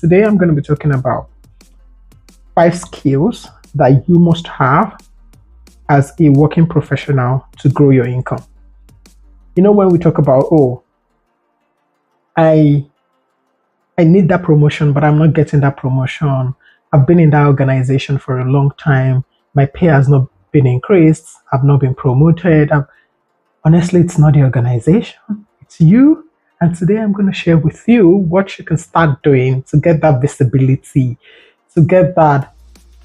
today I'm going to be talking about 5 skills that you must have as a working professional to grow your income. When we talk about, I need that promotion, but I'm not getting that promotion. I've been in that organization for a long time. My pay has not been increased. I've not been promoted. Honestly, it's not the organization. It's you. And today I'm going to share with you what you can start doing to get that visibility, to get that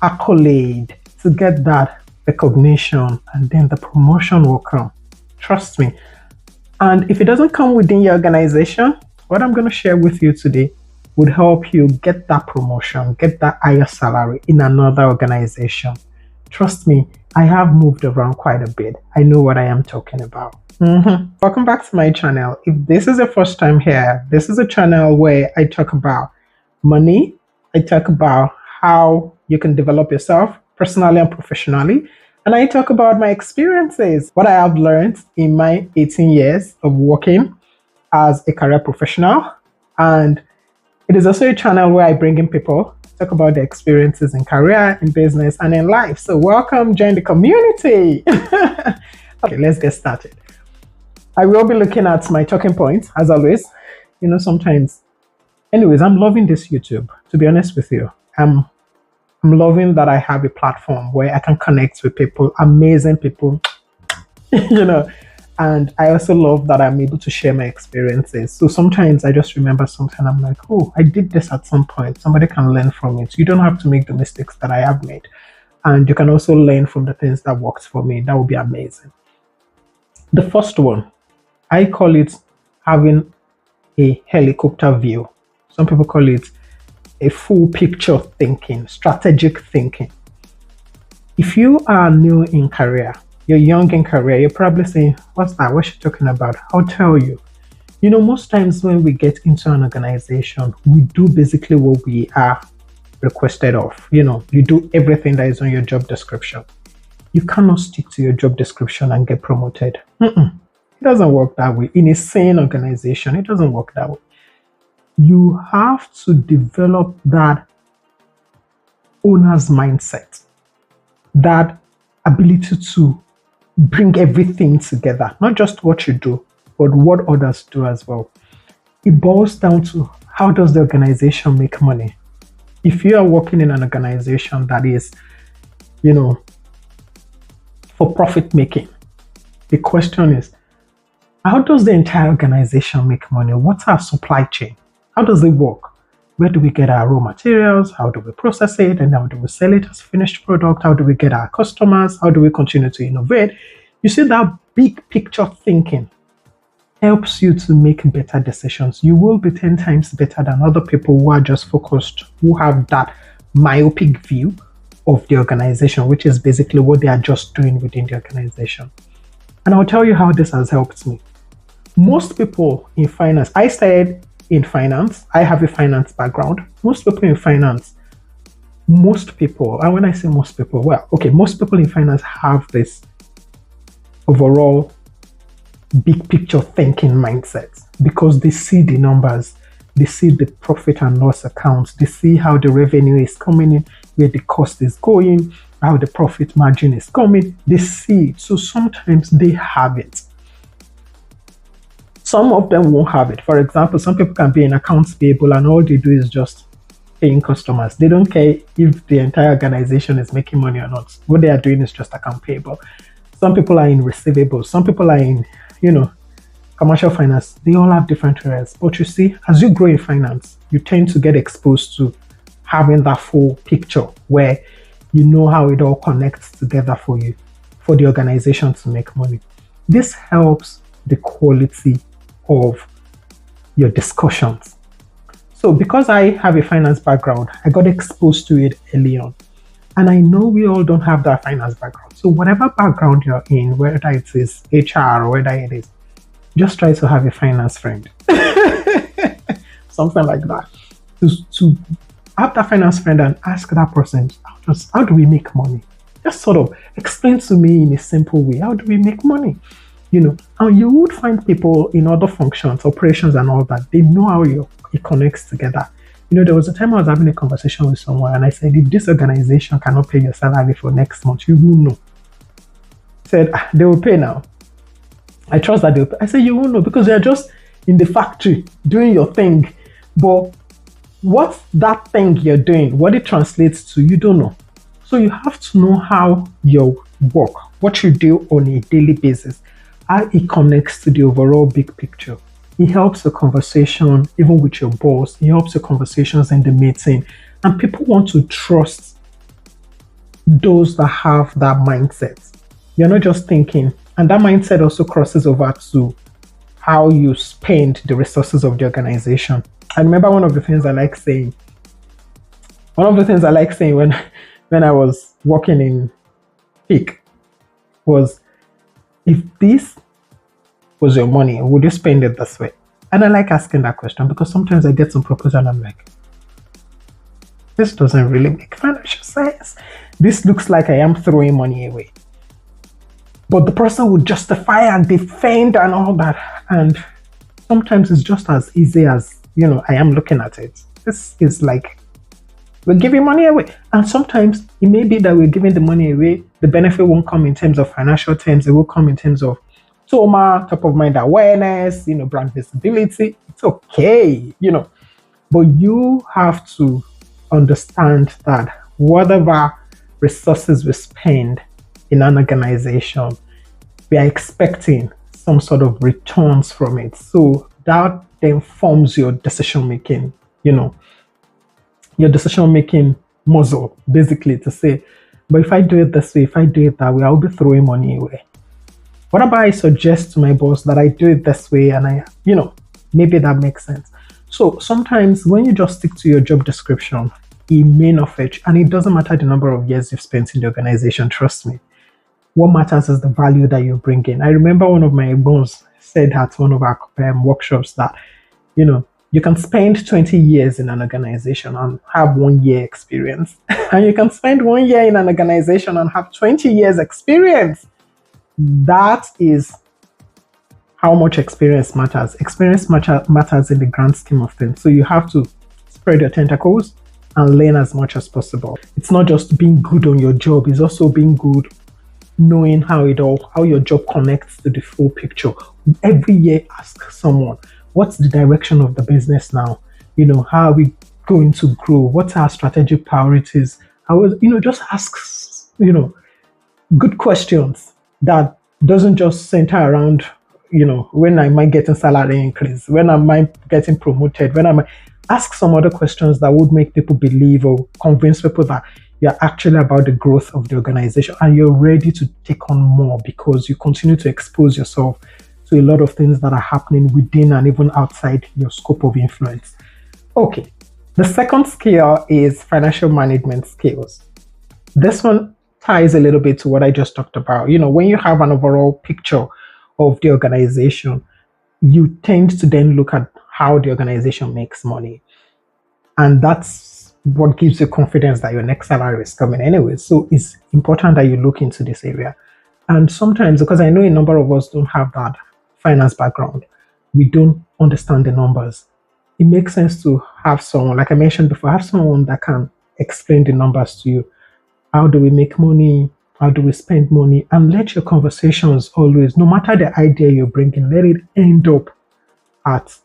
accolade, to get that recognition, and then the promotion will come. Trust me. And if it doesn't come within your organization, what I'm going to share with you today would help you get that promotion, get that higher salary in another organization. Trust me, I have moved around quite a bit. I know what I am talking about. Welcome back to my channel. If this is your first time here, this is a channel where I talk about money. I talk about how you can develop yourself personally and professionally. And I talk about my experiences, what I have learned in my 18 years of working as a career professional. And it is also a channel where I bring in people, talk about their experiences in career, in business, and in life. So welcome, join the community. Okay, let's get started. I will be looking at my talking points, as always. Sometimes. Anyways, I'm loving this YouTube, to be honest with you. I'm loving that I have a platform where I can connect with people, amazing people, and I also love that I'm able to share my experiences. So sometimes I just remember something, I'm like, I did this at some point. Somebody can learn from it. You don't have to make the mistakes that I have made. And you can also learn from the things that worked for me. That would be amazing. The first one, I call it having a helicopter view. Some people call it a full picture thinking, strategic thinking. If you are new in career, you're young in career, you're probably saying, what's that? What's she talking about? I'll tell you. Most times when we get into an organization, we do basically what we are requested of. You do everything that is on your job description. You cannot stick to your job description and get promoted. It doesn't work that way. In a sane organization, it doesn't work that way. You have to develop that owner's mindset, that ability to bring everything together, not just what you do, but what others do as well. It boils down to, how does the organization make money? If you are working in an organization that is, for profit making, the question is, how does the entire organization make money? What's our supply chain? How does it work? Where do we get our raw materials? How do we process it? And how do we sell it as finished product? How do we get our customers? How do we continue to innovate? You see, that big picture thinking helps you to make better decisions. You will be 10 times better than other people who are just focused, who have that myopic view of the organization, which is basically what they are just doing within the organization. And I'll tell you how this has helped me. Most people in finance, I started in finance. I have a finance background. Most people in finance, and when I say most people, most people in finance have this overall big picture thinking mindset because they see the numbers, they see the profit and loss accounts, they see how the revenue is coming in, where the cost is going, how the profit margin is coming. They see it. So sometimes they have it. Some of them won't have it. For example, some people can be in accounts payable and all they do is just paying customers. They don't care if the entire organization is making money or not. What they are doing is just account payable. Some people are in receivables. Some people are in, commercial finance. They all have different areas. But you see, as you grow in finance, you tend to get exposed to having that full picture where you know how it all connects together for you, for the organization to make money. This helps the quality of your discussions. So because I have a finance background, I got exposed to it early on. And I know we all don't have that finance background. So whatever background you're in, whether it is HR or whether it is, just try to have a finance friend. Something like that. To have that finance friend and ask that person, how do we make money? Just sort of explain to me in a simple way, how do we make money? And you would find people in other functions, operations and all that. They know how it connects together. There was a time I was having a conversation with someone and I said, if this organization cannot pay your salary for next month, you will know. Said, they will pay now. I trust that they'll pay. I said, you won't know because you're just in the factory doing your thing. But what that thing you're doing, what it translates to, you don't know. So you have to know how your work, what you do on a daily basis, how it connects to the overall big picture. It helps the conversation, even with your boss. It helps the conversations in the meeting. And people want to trust those that have that mindset. You're not just thinking. And that mindset also crosses over to how you spend the resources of the organization. I remember one of the things I like saying when I was working in peak was, if this was your money, would you spend it this way? And I like asking that question because sometimes I get some proposal and I'm like, this doesn't really make financial sense. This looks like I am throwing money away. But the person would justify and defend and all that. And sometimes it's just as easy as, I am looking at it. This is like, we're giving money away. And sometimes it may be that we're giving the money away. The benefit won't come in terms of financial terms. It will come in terms of TOMA, top of mind awareness, brand visibility. It's okay, But you have to understand that whatever resources we spend in an organization, we are expecting some sort of returns from it. So that then forms your decision making, your decision making muscle, basically, to say, but if I do it this way, if I do it that way, I'll be throwing money away. What about I suggest to my boss that I do it this way and maybe that makes sense. So sometimes when you just stick to your job description, it may not fetch, and it doesn't matter the number of years you've spent in the organization, trust me. What matters is the value that you bring in. I remember one of my boss said at one of our workshops that, you can spend 20 years in an organization and have 1 year experience. And you can spend 1 year in an organization and have 20 years experience. That is how much experience matters. Experience matters in the grand scheme of things. So you have to spread your tentacles and learn as much as possible. It's not just being good on your job, it's also being good knowing how your job connects to the full picture. Every year, ask someone, what's the direction of the business now? How are we going to grow? What's our strategic priorities? Just ask, good questions that doesn't just center around, when am I getting salary increase? When am I getting promoted? Ask some other questions that would make people believe or convince people that you're actually about the growth of the organization and you're ready to take on more because you continue to expose yourself to a lot of things that are happening within and even outside your scope of influence. Okay, the second skill is financial management skills. This one ties a little bit to what I just talked about. When you have an overall picture of the organization, you tend to then look at how the organization makes money. And that's what gives you confidence that your next salary is coming anyway. So it's important that you look into this area. And sometimes, because I know a number of us don't have that finance background, we don't understand the numbers. It makes sense to have someone, like I mentioned before, have someone that can explain the numbers to you. How do we make money? How do we spend money? And let your conversations always, no matter the idea you're bringing, let it end up at,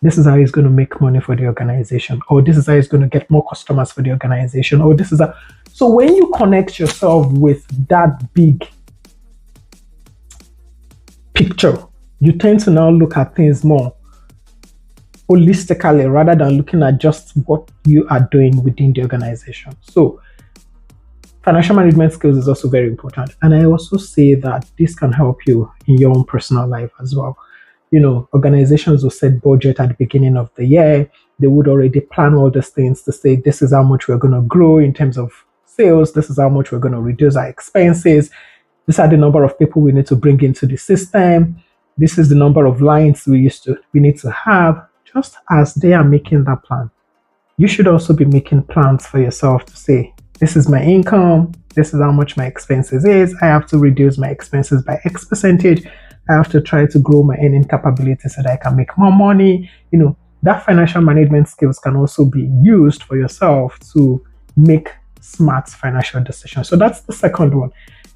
this is how he's going to make money for the organization, or this is how he's going to get more customers for the organization, or this is how. So when you connect yourself with that big picture, you tend to now look at things more holistically rather than looking at just what you are doing within the organization. So financial management skills is also very important. And I also say that this can help you in your own personal life as well. Organizations will set budget at the beginning of the year. They would already plan all these things to say, this is how much we're going to grow in terms of sales. This is how much we're going to reduce our expenses. These are the number of people we need to bring into the system. This is the number of lines we need to have. Just as they are making that plan, you should also be making plans for yourself to say, this is my income. This is how much my expenses is. I have to reduce my expenses by X percentage. I have to try to grow my earning capability so that I can make more money. that financial management skills can also be used for yourself to make smart financial decisions. So that's the second one.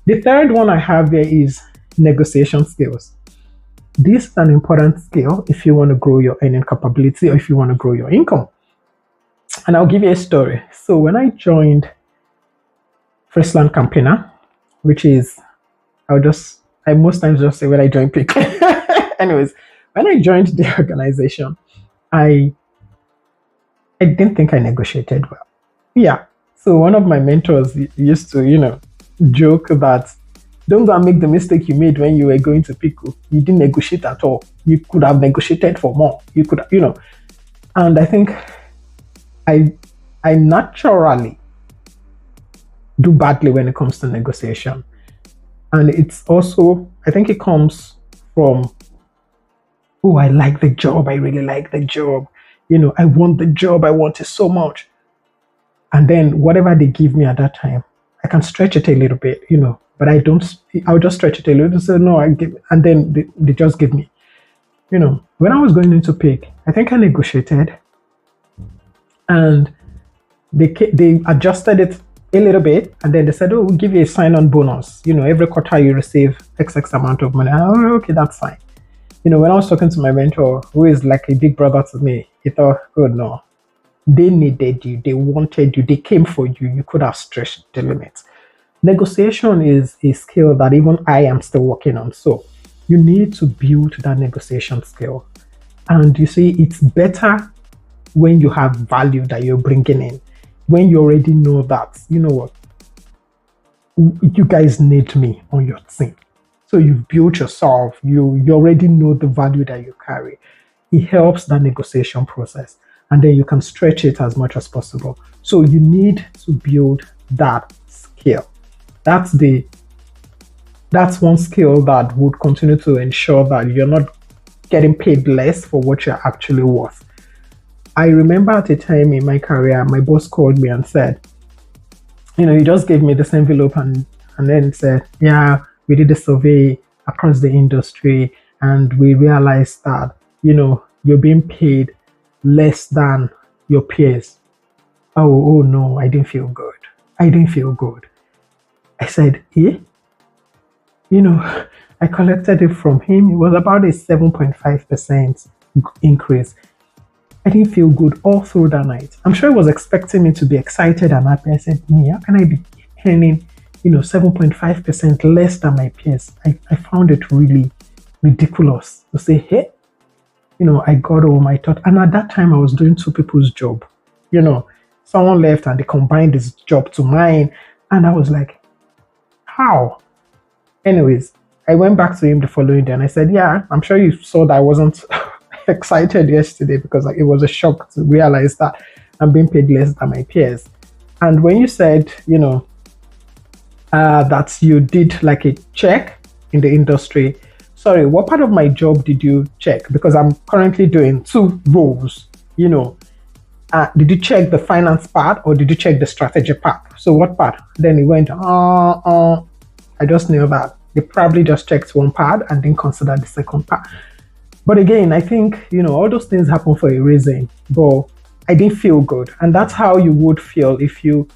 The third one I have here is negotiation skills. This is an important skill if you want to grow your earning capability or if you want to grow your income. And I'll give you a story. So when I joined Friesland Campaigner, which is, I most times just say when I joined PIC. Anyways, when I joined the organization, I didn't think I negotiated well. Yeah. So one of my mentors used to, joke that don't go and make the mistake you made when you were going to PICO. You didn't negotiate at all. You could have negotiated for more. You could, and I think I naturally do badly when it comes to negotiation. And it's also, I think it comes from, oh, I like the job. I really like the job. I want the job. I want it so much. And then whatever they give me at that time, I can stretch it a little bit, but I'll just stretch it a little. So no, and then they just give me, when I was going into PIC, I think I negotiated and they adjusted it a little bit, and then they said, oh, we'll give you a sign-on bonus. Every quarter you receive XX amount of money. Oh, okay, that's fine. When I was talking to my mentor, who is like a big brother to me, he thought, oh no, they needed you, they wanted you, they came for you. You could have stretched the limits. Negotiation is a skill that even I am still working on. So you need to build that negotiation skill. And you see, it's better when you have value that you're bringing in. When you already know that, you know what, you guys need me on your team. So you've built yourself, you already know the value that you carry. It helps that negotiation process, and then you can stretch it as much as possible. So you need to build that skill. That's one skill that would continue to ensure that you're not getting paid less for what you're actually worth. I remember at a time in my career, my boss called me and said, he just gave me this envelope and then said, yeah, we did a survey across the industry and we realized that, you're being paid less than your peers. Oh no, I didn't feel good. I said, eh? I collected it from him. It was about a 7.5% increase. I didn't feel good all through that night. I'm sure he was expecting me to be excited and happy. I said, me, how can I be earning, 7.5% less than my peers? I found it really ridiculous to say, hey, I got home, I thought, and at that time I was doing two people's job. Someone left and they combined his job to mine. And I was like, how? Anyways, I went back to him the following day and I said, yeah, I'm sure you saw that I wasn't excited yesterday because it was a shock to realize that I'm being paid less than my peers. And when you said, that you did like a check in the industry, sorry, what part of my job did you check? Because I'm currently doing two roles, did you check the finance part or did you check the strategy part? So what part? Then he went, I just knew that they probably just checked one part and didn't consider the second part. But again, I think, all those things happen for a reason, but I didn't feel good. And that's how you would feel if you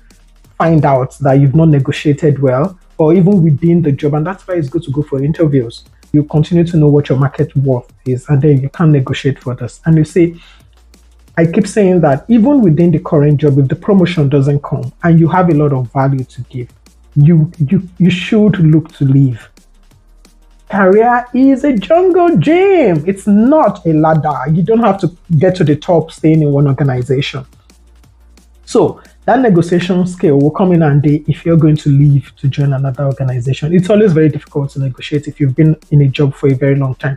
find out that you've not negotiated well, or even within the job. And that's why it's good to go for interviews. You continue to know what your market worth is, and then you can negotiate for this. And you see, I keep saying that even within the current job, if the promotion doesn't come and you have a lot of value to give, you should look to leave. Career is a jungle gym. It's not a ladder. You don't have to get to the top staying in one organization. So that negotiation skill will come in handy if you're going to leave to join another organization. It's always very difficult to negotiate if you've been in a job for a very long time.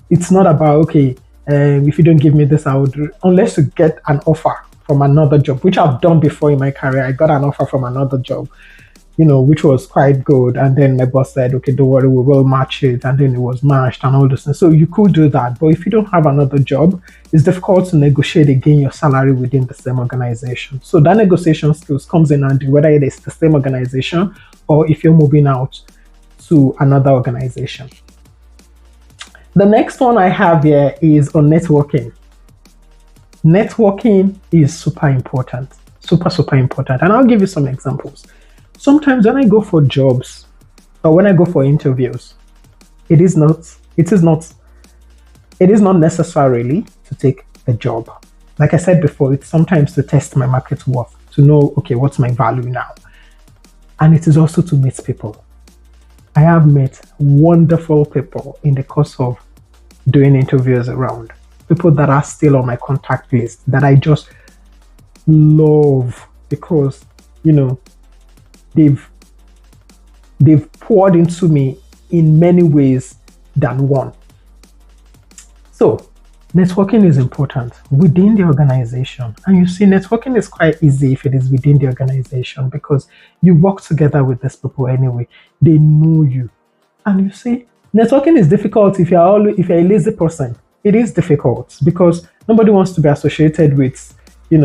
It's not about, okay, if you don't give me this, I would, unless you get an offer from another job, which I've done before in my career. I got an offer from another job, which was quite good. And then my boss said, okay, don't worry, we will match it. And then it was matched and all those things. So you could do that. But if you don't have another job, it's difficult to negotiate again your salary within the same organization. So that negotiation skills comes in handy, whether it is the same organization or if you're moving out to another organization. The next one I have here is on networking. Networking is super important, super important. And I'll give you some examples. Sometimes when I go for jobs or when I go for interviews, it is not, it is not, it is not necessarily to take the job. Like I said before, it's sometimes to test my market worth, to know, okay, what's my value now? And it is also to meet people. I have met wonderful people in the course of doing interviews around. People that are still on my contact list that I just love because, they've poured into me in many ways than one. So networking is important within the organization. And you see, networking is quite easy if it is within the organization because you work together with these people anyway. They know you. And you see, networking is difficult if you're a lazy person. It is difficult because nobody wants to be associated with,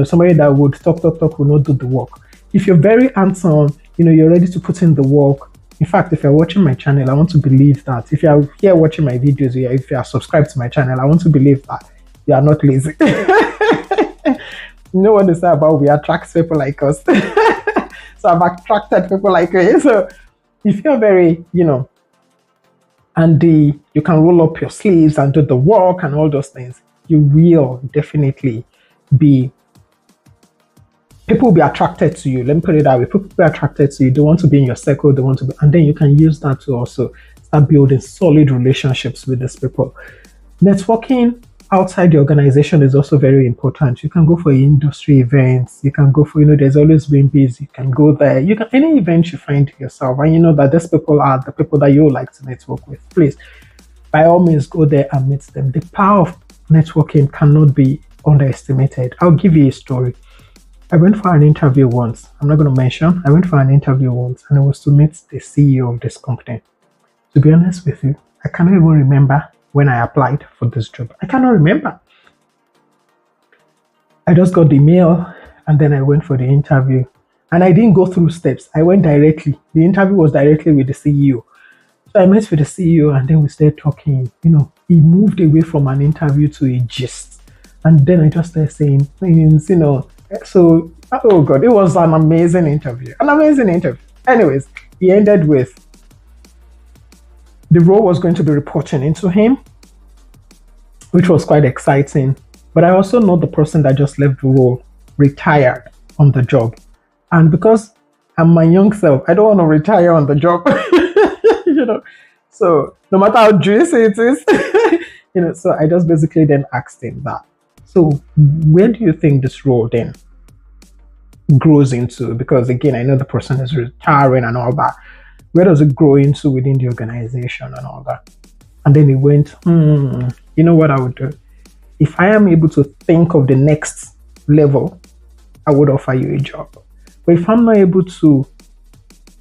somebody that would talk, will not do the work. If you're very hands-on, you're ready to put in the work. In fact, if you're watching my channel, I want to believe that if you're here watching my videos, if you are subscribed to my channel, I want to believe that you are not lazy. You know what they say about we attract people like us. So I've attracted people like me. So if you're very, and you can roll up your sleeves and do the work and all those things, you will definitely people will be attracted to you. Let me put it that way. People will be attracted to you. They want to be in your circle. They want to be, and then you can use that to also start building solid relationships with these people. Networking outside the organization is also very important. You can go for industry events. You can go for, there's always Wimbies. You can go there. You can, any event you find yourself, and you know that these people are the people that you like to network with. Please, by all means, go there and meet them. The power of networking cannot be underestimated. I'll give you a story. I went for an interview once. I'm not going to mention. I went for an interview once, and it was to meet the CEO of this company. To be honest with you, I cannot even remember when I applied for this job. I cannot remember. I just got the mail, and then I went for the interview. And I didn't go through steps. I went directly. The interview was directly with the CEO. So I met with the CEO, and then we started talking. He moved away from an interview to a gist. And then I just started saying things, So, oh God, it was an amazing interview. Anyways, he ended with the role was going to be reporting into him, which was quite exciting. But I also know the person that just left the role retired on the job. And because I'm my young self, I don't want to retire on the job. So no matter how juicy it is, so I just basically then asked him that. So where do you think this role then grows into? Because again, I know the person is retiring and all that. Where does it grow into within the organization and all that? And then he went, you know what I would do? If I am able to think of the next level, I would offer you a job. But if I'm not able to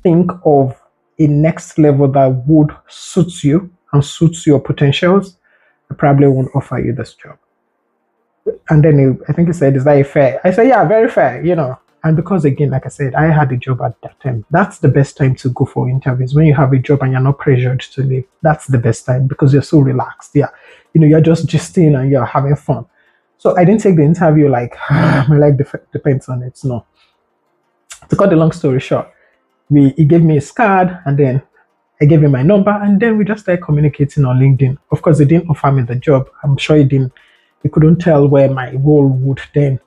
think of a next level that would suit you and suits your potentials, I probably won't offer you this job. And then I think he said, is that fair? I said, yeah, very fair, And because again, like I said, I had a job at that time. That's the best time to go for interviews. When you have a job and you're not pressured to leave, that's the best time because you're so relaxed. Yeah. You're just gisting and you're having fun. So I didn't take the interview like, my life depends on it. No. To cut the long story short, he gave me his card and then I gave him my number and then we just started communicating on LinkedIn. Of course, he didn't offer me the job. I'm sure he couldn't tell where my role would then,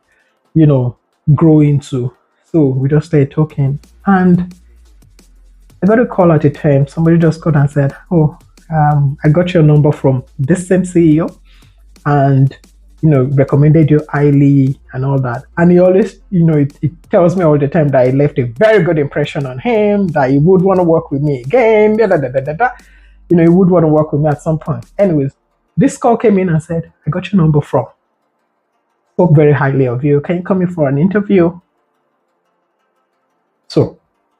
grow into. So we just started talking and I got a call at a time. Somebody just called and said, I got your number from this same CEO and recommended you highly and all that. And he always, it tells me all the time that I left a very good impression on him, that he would want to work with me again, he would want to work with me at some point. Anyways, this call came in and said, I got your number from. Spoke very highly of you. Can you come in for an interview? So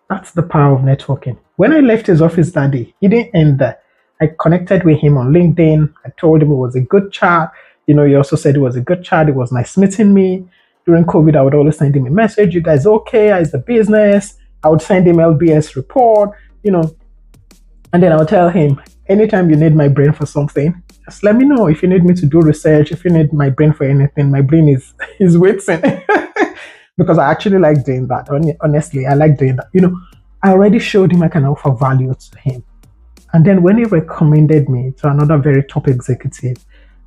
that's the power of networking. When I left his office that day, he didn't end there. I connected with him on LinkedIn. I told him it was a good chat. He also said it was a good chat. It was nice meeting me. During COVID, I would always send him a message. You guys okay? How's the business? I would send him LBS report, And And then I'll tell him, anytime you need my brain for something, just let me know. If you need me to do research, if you need my brain for anything, my brain is waiting. Because I actually like doing that. Honestly, I like doing that. I already showed him I can offer value to him. And then when he recommended me to another very top executive,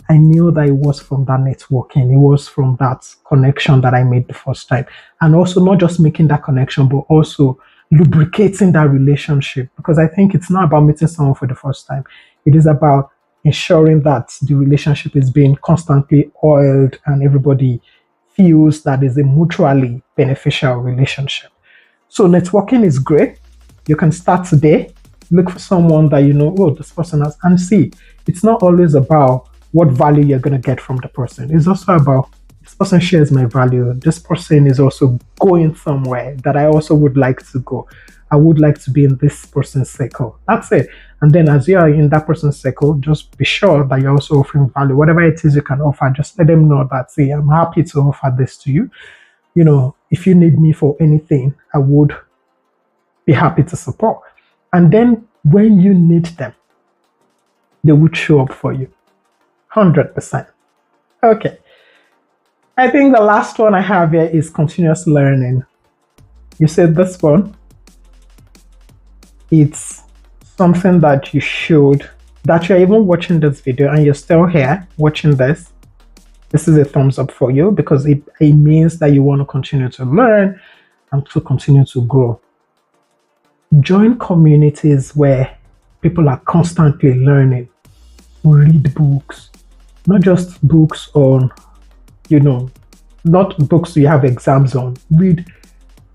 I knew that it was from that networking. It was from that connection that I made the first time. And also not just making that connection, but also lubricating that relationship. Because I think it's not about meeting someone for the first time. It is about ensuring that the relationship is being constantly oiled and everybody feels that is a mutually beneficial relationship. So networking is great. You can start today. Look for someone that oh, this person has, and see, it's not always about what value you're going to get from the person. It's also about, this person shares my value. This person is also going somewhere that I also would like to go. I would like to be in this person's circle. That's it. And then as you are in that person's circle, just be sure that you're also offering value. Whatever it is you can offer, just let them know that, see, I'm happy to offer this to you. If you need me for anything, I would be happy to support. And then when you need them, they would show up for you. 100%. Okay. I think the last one I have here is continuous learning. You said this one. It's something that you should, that you're even watching this video and you're still here watching this. This is a thumbs up for you, because it means that you want to continue to learn and to continue to grow. Join communities where people are constantly learning. Read books, not just books on, not books you have exams on. Read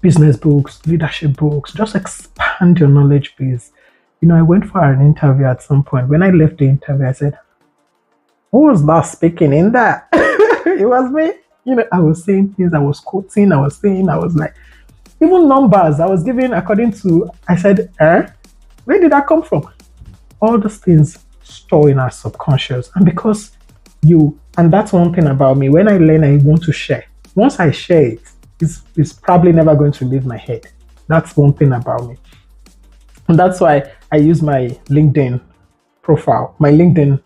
business books, leadership books, just expand your knowledge base. I went for an interview at some point. When I left the interview, I said, who was that speaking in that? It was me. I was saying things, I was quoting, I was like, even numbers I was giving according to, I said, where did that come from? All those things store in our subconscious. And because and that's one thing about me, when I learn, I want to share. Once I share it's probably never going to leave my head. That's one thing about me. And that's why I use my LinkedIn profile, my LinkedIn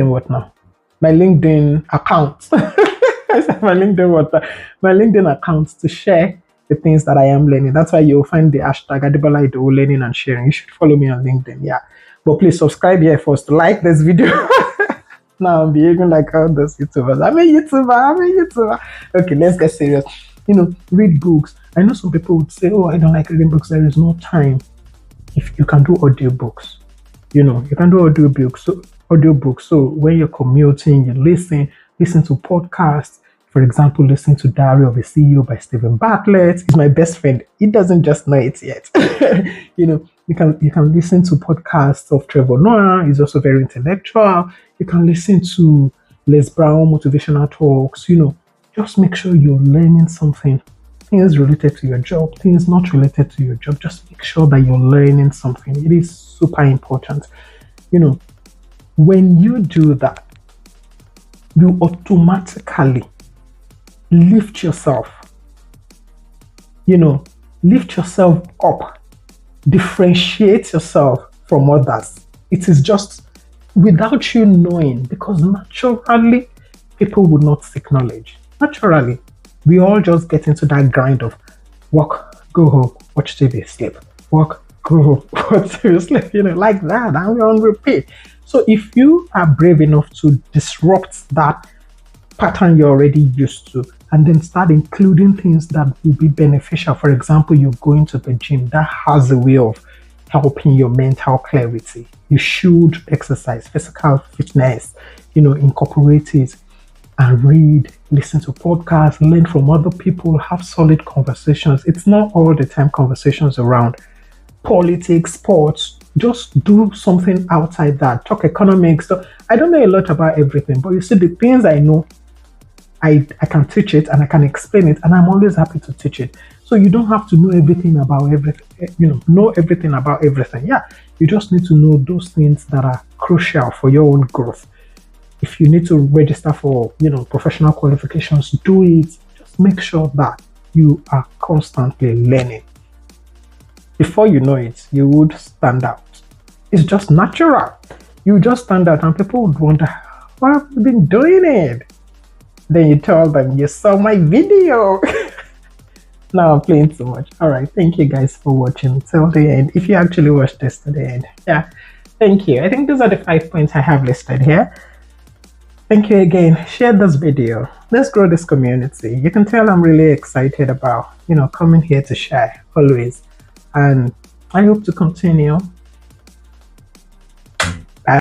what now? My LinkedIn account. I said my LinkedIn account to share the things that I am learning. That's why you'll find the hashtag Adebola Idowu learning and sharing. You should follow me on LinkedIn. Yeah. But please subscribe here first. Like this video. Now I'm behaving like all those YouTubers. I'm a YouTuber. Okay, let's get serious. Read books. I know some people would say, oh, I don't like reading books. There is no time. If you can do audiobooks, you can do audiobooks. So when you're commuting, you listen to podcasts. For example, listen to Diary of a CEO by Stephen Bartlett. He's my best friend. He doesn't just know it yet. You can listen to podcasts of Trevor Noah. He's also very intellectual. You can listen to Les Brown motivational talks. Just make sure you're learning something. Things related to your job, things not related to your job. Just make sure that you're learning something. It is super important. When you do that, you automatically lift yourself. Lift yourself up. Differentiate yourself from others. It is just without you knowing, because naturally people would not seek knowledge. Naturally, we all just get into that grind of work, go home, watch TV, sleep. Work, go home, watch TV, sleep. Like that, and we're on repeat. So if you are brave enough to disrupt that pattern you're already used to, and then start including things that will be beneficial. For example, you're going to the gym. That has a way of helping your mental clarity. You should exercise, physical fitness, incorporate it and read, listen to podcasts, learn from other people, have solid conversations. It's not all the time conversations around politics, sports. Just do something outside that. Talk economics. So I don't know a lot about everything, but you see, the things I know, I can teach it and I can explain it, and I'm always happy to teach it. So you don't have to know everything about everything, know everything about everything. Yeah, you just need to know those things that are crucial for your own growth. If you need to register for, professional qualifications, do it. Just make sure that you are constantly learning. Before you know it, you would stand out. It's just natural. You just stand out and people would wonder, why have you been doing it? Then you tell them, you saw my video. Now I'm playing too much. All right. Thank you guys for watching till the end. If you actually watched this to the end. Yeah. Thank you. I think those are the 5 points I have listed here. Thank you again. Share this video. Let's grow this community. You can tell I'm really excited about, coming here to share always. And I hope to continue